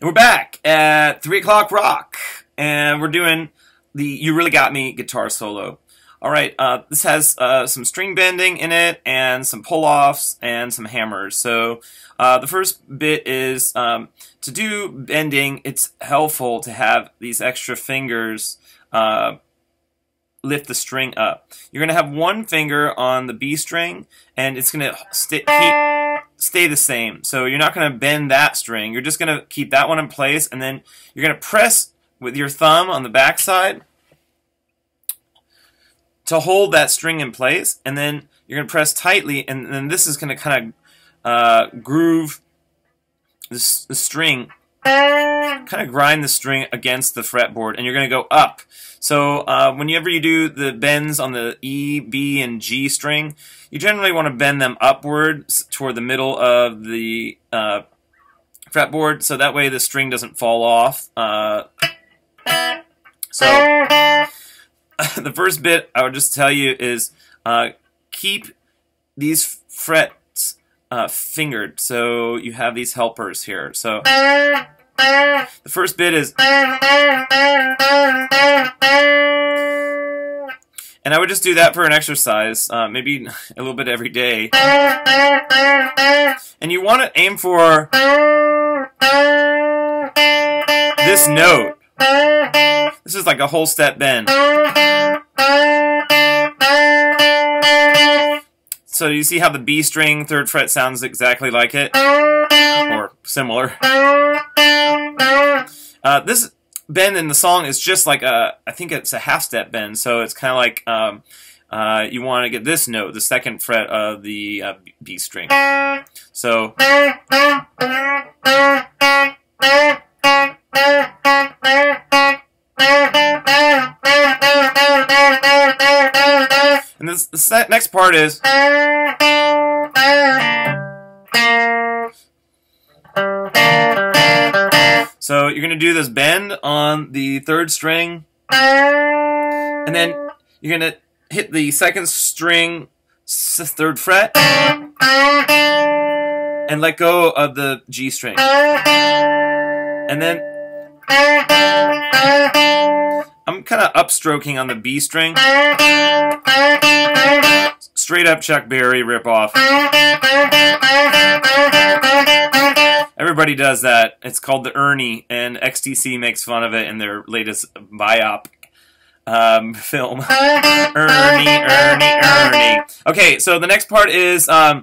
And we're back at 3 o'clock rock, and we're doing the You Really Got Me guitar solo. Alright, this has some string bending in it, and some pull-offs, and some hammers. So, the first bit is, to do bending, it's helpful to have these extra fingers lift the string up. You're going to have one finger on the B string, and it's going to stay the same. So you're not going to bend that string. You're just going to keep that one in place, and then you're going to press with your thumb on the back side to hold that string in place, and then you're going to press tightly, and then this is going to kind of groove the string, kind of grind the string against the fretboard, and you're going to go up. So whenever you do the bends on the E, B, and G string, you generally want to bend them upward toward the middle of the fretboard, so that way the string doesn't fall off. So the first bit I would just tell you is keep these frets fingered, so you have these helpers here. So the first bit is, and I would just do that for an exercise, maybe a little bit every day. And you want to aim for this note. This is like a whole step bend. So you see how the B string 3rd fret sounds exactly like it? Or similar. This bend in the song is just like I think it's a half step bend, so it's kind of like you want to get this note, the 2nd fret of the B string. So and this next part is so you're going to do this bend on the 3rd string, and then you're going to hit the 2nd string 3rd fret and let go of the G string. And then I'm kind of upstroking on the B string. Straight up Chuck Berry ripoff. Everybody does that. It's called the Ernie, and XTC makes fun of it in their latest biop film. Ernie, Ernie, Ernie. Okay, so the next part is a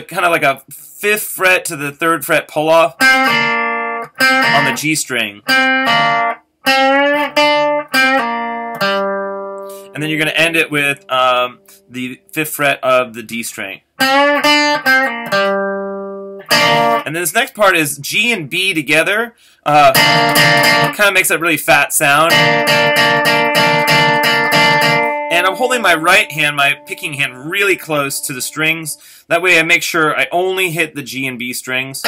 kind of like a 5th fret to the 3rd fret pull off on the G string. And then you're going to end it with the 5th fret of the D string. And then this next part is G and B together. Kind of makes that really fat sound. And I'm holding my right hand, my picking hand, really close to the strings. That way I make sure I only hit the G and B strings.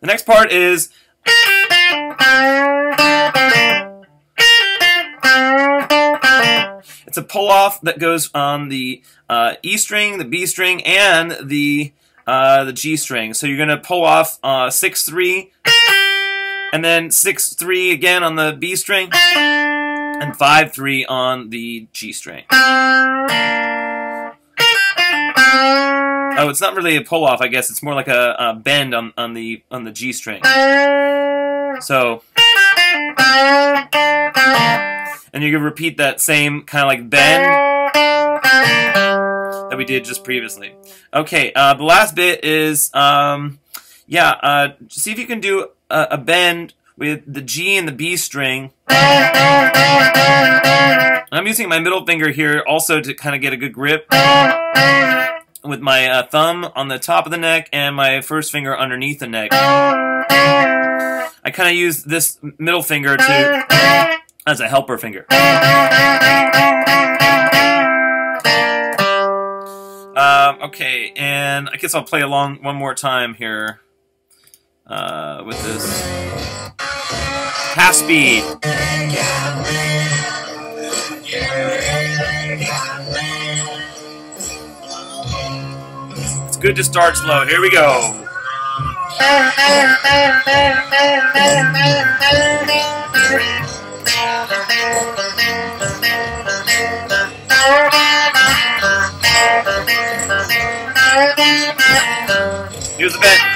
The next part is it's a pull-off that goes on the E string, the B string, and the G string. So you're going to pull off 6-3, and then 6-3 again on the B string, and 5-3 on the G string. Oh, it's not really a pull-off, I guess. It's more like a bend on the G string. So, and you can repeat that same kind of like bend that we did just previously. Okay, the last bit is, see if you can do a bend with the G and the B string. I'm using my middle finger here also to kind of get a good grip, with my thumb on the top of the neck and my 1st finger underneath the neck. I kind of use this middle finger as a helper finger. Okay, and I guess I'll play along one more time here with this. Half speed. It's good to start slow. Here we go. Here's the bend.